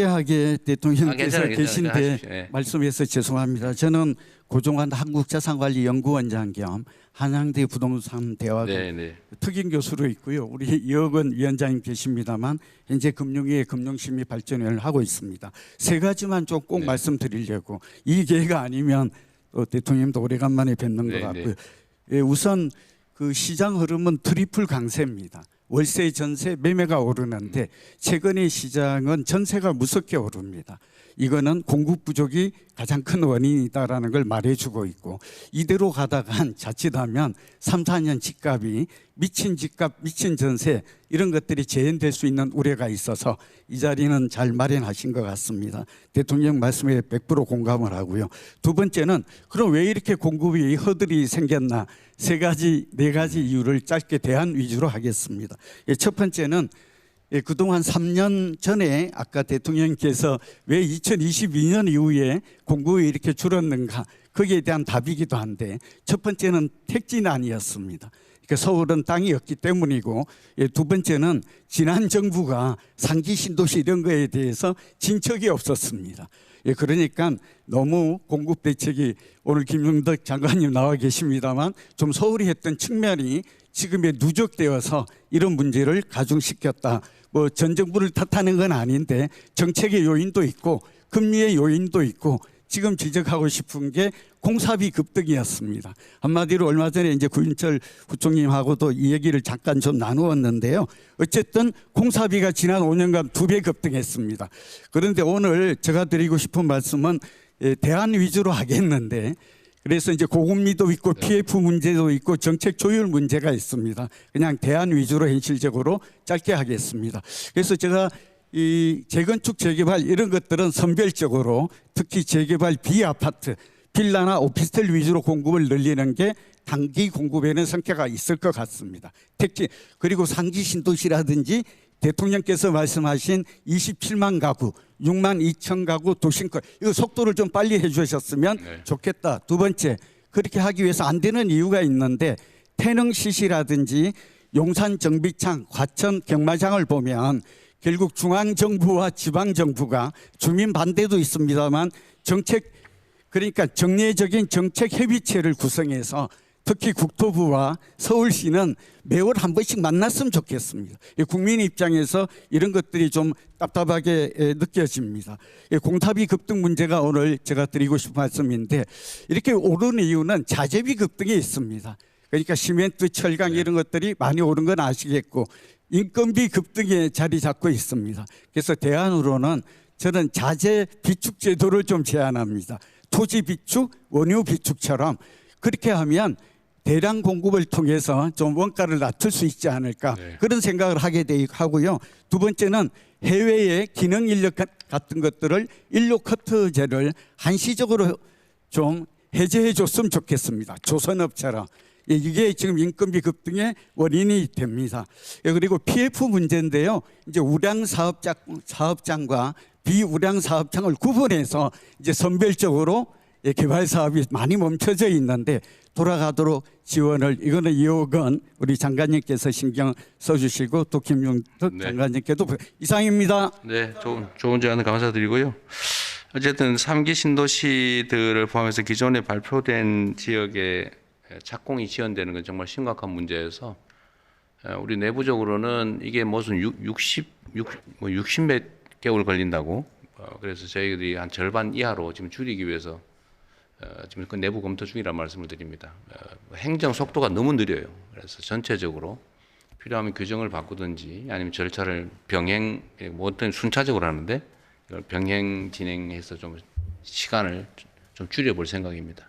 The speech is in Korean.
하게 대통령께서 계신데 네. 말씀해서 죄송합니다. 저는 고종환 한국자산관리연구원장 겸 한양대 부동산 대학원 네. 특임 교수로 있고요. 우리 이억원 위원장님 계십니다만 현재 금융위의 금융심의발전위원회를 하고 있습니다. 세 가지만 좀 꼭 말씀드리려고, 이 기회가 아니면 또 대통령님도 오래간만에 뵙는 것 같고요. 예, 우선 그 시장 흐름은 트리플 강세입니다. 월세, 전세, 매매가 오르는데 최근의 시장은 전세가 무섭게 오릅니다. 이거는 공급 부족이 가장 큰 원인이다라는 걸 말해주고 있고, 이대로 가다간 자칫하면 3, 4년 집값이 미친 집값, 미친 전세 이런 것들이 재현될 수 있는 우려가 있어서 이 자리는 잘 마련하신 것 같습니다. 대통령 말씀에 100% 공감을 하고요. 두 번째는 그럼 왜 이렇게 공급이 허들이 생겼나, 네 가지 이유를 짧게 대안 위주로 하겠습니다. 첫 번째는 그동안 3년 전에 아까 대통령께서 왜 2022년 이후에 공급이 이렇게 줄었는가, 거기에 대한 답이기도 한데, 첫 번째는 택지난이었습니다. 그러니까 서울은 땅이 없기 때문이고, 두 번째는 지난 정부가 상기 신도시 이런 거에 대해서 진척이 없었습니다. 그러니까 너무 공급 대책이, 오늘 김용덕 장관님 나와 계십니다만 좀 소홀히 했던 측면이 지금에 누적되어서 이런 문제를 가중시켰다. 뭐 전 정부를 탓하는 건 아닌데 정책의 요인도 있고 금리의 요인도 있고, 지금 지적하고 싶은 게 공사비 급등이었습니다. 한마디로 얼마 전에 이제 구인철 부총님하고도 이 얘기를 잠깐 좀 나누었는데요. 어쨌든 공사비가 지난 5년간 2배 급등했습니다. 그런데 오늘 제가 드리고 싶은 말씀은 대안 위주로 하겠는데, 그래서 이제 고금리도 있고 PF 문제도 있고 정책 조율 문제가 있습니다. 그냥 대안 위주로 현실적으로 짧게 하겠습니다. 그래서 제가 이 재건축 재개발 이런 것들은 선별적으로, 특히 재개발 비아파트 빌라나 오피스텔 위주로 공급을 늘리는 게 단기 공급에는 성과가 있을 것 같습니다. 특히 그리고 상기 신도시라든지 대통령께서 말씀하신 27만 가구, 6만 2천 가구 도심권, 이거 속도를 좀 빨리 해주셨으면 좋겠다. 두 번째, 그렇게 하기 위해서 안 되는 이유가 있는데, 태릉시시라든지 용산 정비창, 과천 경마장을 보면 결국 중앙정부와 지방정부가, 주민 반대도 있습니다만 정책, 그러니까 정례적인 정책 협의체를 구성해서 특히 국토부와 서울시는 매월 한 번씩 만났으면 좋겠습니다. 국민 입장에서 이런 것들이 좀 답답하게 느껴집니다. 공사비 급등 문제가 오늘 제가 드리고 싶은 말씀인데, 이렇게 오르는 이유는 자재비 급등이 있습니다. 그러니까 시멘트, 철강 이런 것들이 많이 오른 건 아시겠고, 인건비 급등에 자리 잡고 있습니다. 그래서 대안으로는 저는 자재 비축 제도를 좀 제안합니다. 토지 비축, 원유 비축처럼 그렇게 하면 대량 공급을 통해서 좀 원가를 낮출 수 있지 않을까, 그런 생각을 하고요. 두 번째는 해외의 기능 인력 같은 것들을 인력 커트제를 한시적으로 좀 해제해 줬으면 좋겠습니다. 조선업처럼. 이게 지금 인건비 급등의 원인이 됩니다. 그리고 PF 문제인데요. 이제 우량 사업장과 비우량 사업장을 구분해서 이제 선별적으로 개발 사업이 많이 멈춰져 있는데 돌아가도록 지원을, 이거는 2억 원 우리 장관님께서 신경 써주시고, 또 김용덕 장관님께도. 이상입니다. 네, 좋은 제안을 감사드리고요. 어쨌든 3기 신도시들을 포함해서 기존에 발표된 지역에 착공이 지연되는 건 정말 심각한 문제여서, 우리 내부적으로는 이게 무슨 60몇 개월 걸린다고, 그래서 저희들이 한 절반 이하로 지금 줄이기 위해서 지금 그 내부 검토 중이라는 말씀을 드립니다. 행정 속도가 너무 느려요. 그래서 전체적으로 필요하면 규정을 바꾸든지 아니면 절차를 병행, 뭐 어떤 순차적으로 하는데 이걸 병행 진행해서 좀 시간을 좀 줄여볼 생각입니다.